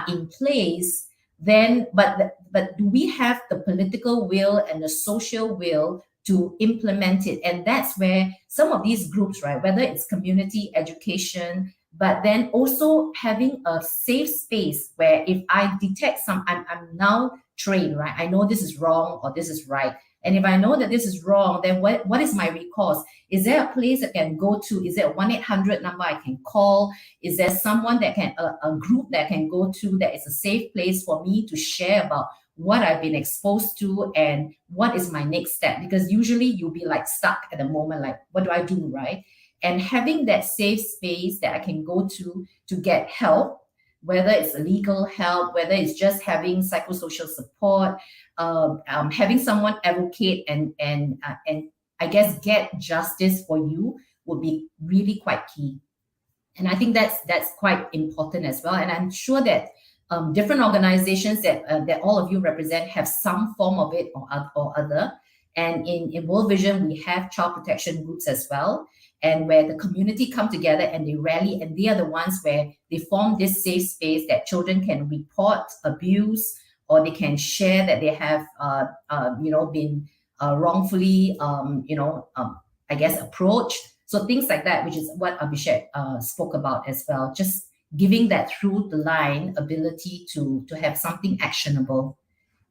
in place, then but do we have the political will and the social will to implement it? And that's where some of these groups, right, whether it's community education, but then also having a safe space where if I detect I'm now trained, right? I know this is wrong or this is right. And if I know that this is wrong, then what is my recourse? Is there a place I can go to? Is there a 1-800 number I can call? Is there someone that can, a group that I can go to that is a safe place for me to share about what I've been exposed to and what is my next step? Because usually you'll be like stuck at the moment, like, what do I do, right? And having that safe space that I can go to get help, whether it's legal help, whether it's just having psychosocial support, having someone advocate and I guess get justice for you would be really quite key. And I think that's quite important as well. And I'm sure that different organizations that all of you represent have some form of it or other. And in World Vision, we have child protection groups as well, and where the community come together and they rally, and they are the ones where they form this safe space that children can report abuse, or they can share that they have, been wrongfully, I guess, approached. So things like that, which is what Abhishek spoke about as well, just giving that through the line ability to have something actionable.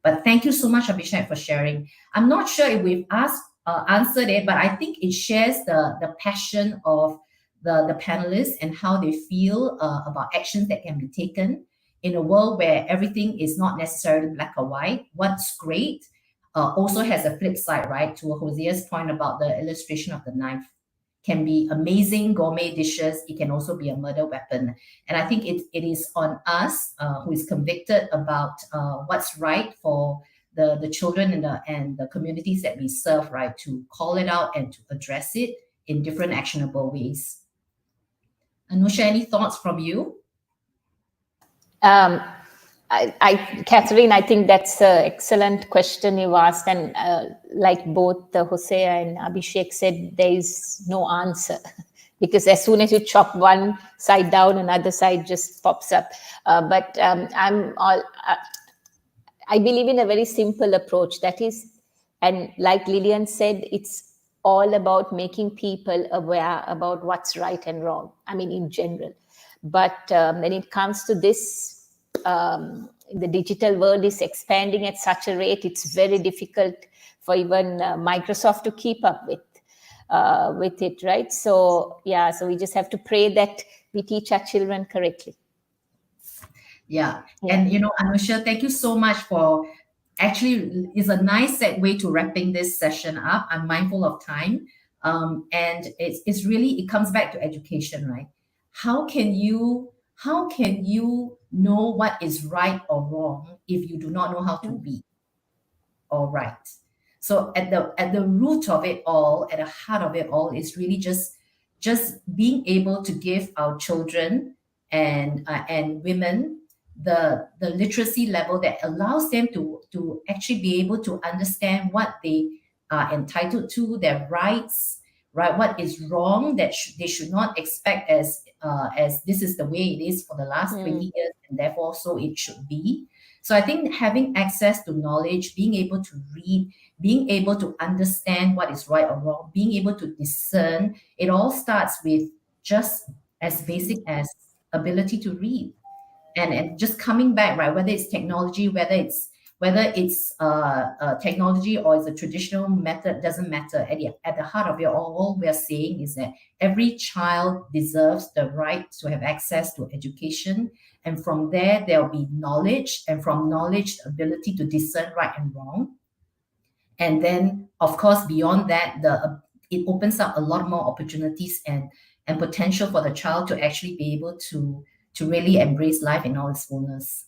But thank you so much, Abhishek, for sharing. I'm not sure if we've answered it, but I think it shares the passion of the panelists and how they feel about actions that can be taken in a world where everything is not necessarily black or white. What's great also has a flip side, right? To Hosea's point about the illustration of the knife. Can be amazing gourmet dishes. It can also be a murder weapon. And I think it is on us who is convicted about what's right for the children and the communities that we serve, right, to call it out and to address it in different actionable ways. Anusha, any thoughts from you? Catherine, I think that's an excellent question you asked. And like both Hosea and Abhishek said, there is no answer because as soon as you chop one side down, another side just pops up. But I believe in a very simple approach. That is, and like Lillian said, it's all about making people aware about what's right and wrong. I mean, in general. But when it comes to this, the digital world is expanding at such a rate, it's very difficult for even Microsoft to keep up with. with it, right? So yeah, so we just have to pray that we teach our children correctly. Yeah. And Anusha, thank you so much for actually is a nice segue to wrapping this session up. I'm mindful of time. And it's really, it comes back to education, right? How can you know what is right or wrong if you do not know how to read or write? So at the root of it all, at the heart of it all, is really just being able to give our children and women the literacy level that allows them to actually be able to understand what they are entitled to, their rights, right? What is wrong that they should not expect as this is the way it is for the last 20 years, and therefore so it should be. So I think having access to knowledge, being able to read, being able to understand what is right or wrong, being able to discern, it all starts with just as basic as ability to read. And just coming back, right, whether it's technology, whether it's technology or it's a traditional method, doesn't matter. At the heart of it all we are saying is that every child deserves the right to have access to education, and from there'll be knowledge, and from knowledge, the ability to discern right and wrong. And then, of course, beyond that, it opens up a lot more opportunities and potential for the child to actually be able to really embrace life in all its fullness.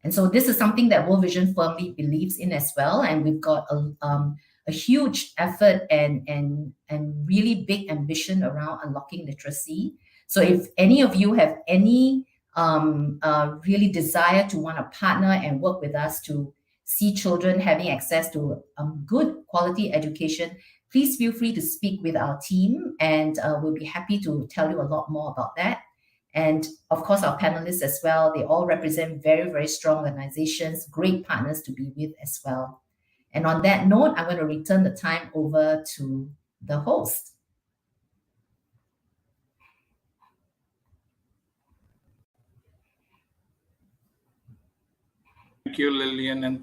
And so this is something that World Vision firmly believes in as well. And we've got a huge effort and really big ambition around unlocking literacy. So if any of you have any really desire to want to partner and work with us to see children having access to good quality education, please feel free to speak with our team, and we'll be happy to tell you a lot more about that. And of course, our panelists as well, they all represent very, very strong organizations, great partners to be with as well. And on that note, I'm going to return the time over to the host. Thank you, Lillian, and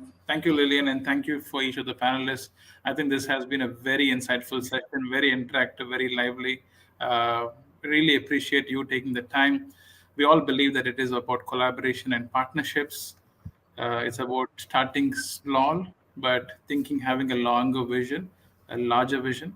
thank you for each of the panelists. I think this has been a very insightful session, very interactive, very lively. Really appreciate you taking the time. We all believe that it is about collaboration and partnerships. It's about starting small, but having a longer vision, a larger vision.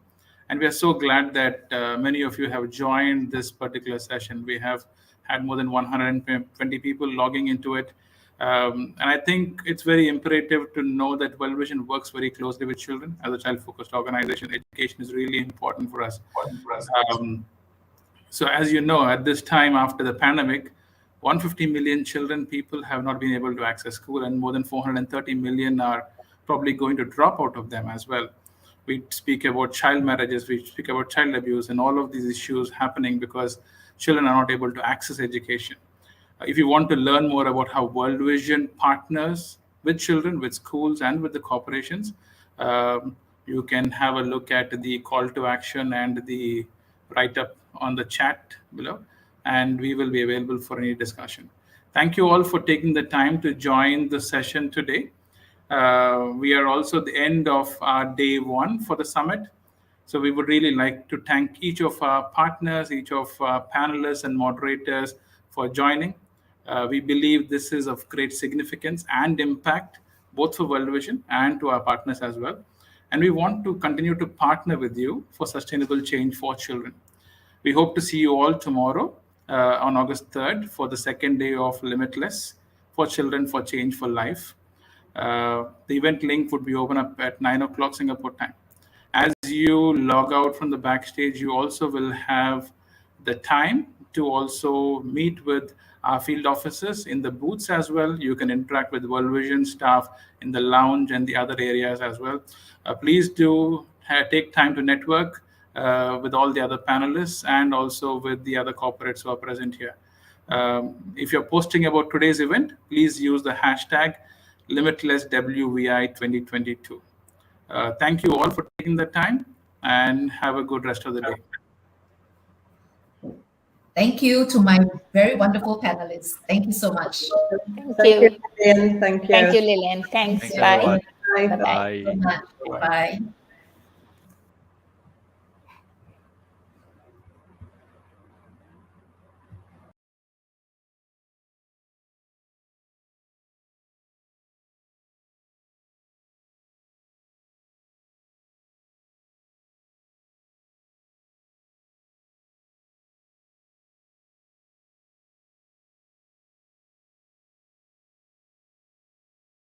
And we are so glad that many of you have joined this particular session. We have had more than 120 people logging into it. And I think it's very imperative to know that World Vision works very closely with children. As a child-focused organization, education is really important for us. So as you know, at this time after the pandemic, 150 million people have not been able to access school, and more than 430 million are probably going to drop out of them as well. We speak about child marriages, we speak about child abuse, and all of these issues happening because children are not able to access education. If you want to learn more about how World Vision partners with children, with schools, and with the corporations, you can have a look at the call to action and the write-up on the chat below, and we will be available for any discussion. Thank you all for taking the time to join the session today. We are also at the end of our day one for the summit. So we would really like to thank each of our partners, each of our panelists and moderators for joining. We believe this is of great significance and impact, both for World Vision and to our partners as well. And we want to continue to partner with you for sustainable change for children. We hope to see you all tomorrow on August 3rd for the second day of Limitless for Children for Change for Life. The event link would be open up at 9 o'clock Singapore time. As you log out from the backstage, you also will have the time to also meet with our field officers in the booths as well. You can interact with World Vision staff in the lounge and the other areas as well. Please do take time to network with all the other panelists and also with the other corporates who are present here. If you're posting about today's event, please use the hashtag LimitlessWVI2022. Thank you all for taking the time, and have a good rest of the day. Thank you to my very wonderful panelists. Thank you so much. Thank you. Lillian. Thank you. Thank you, Lillian. Thanks. Bye. Bye. Bye-bye. Bye. Bye.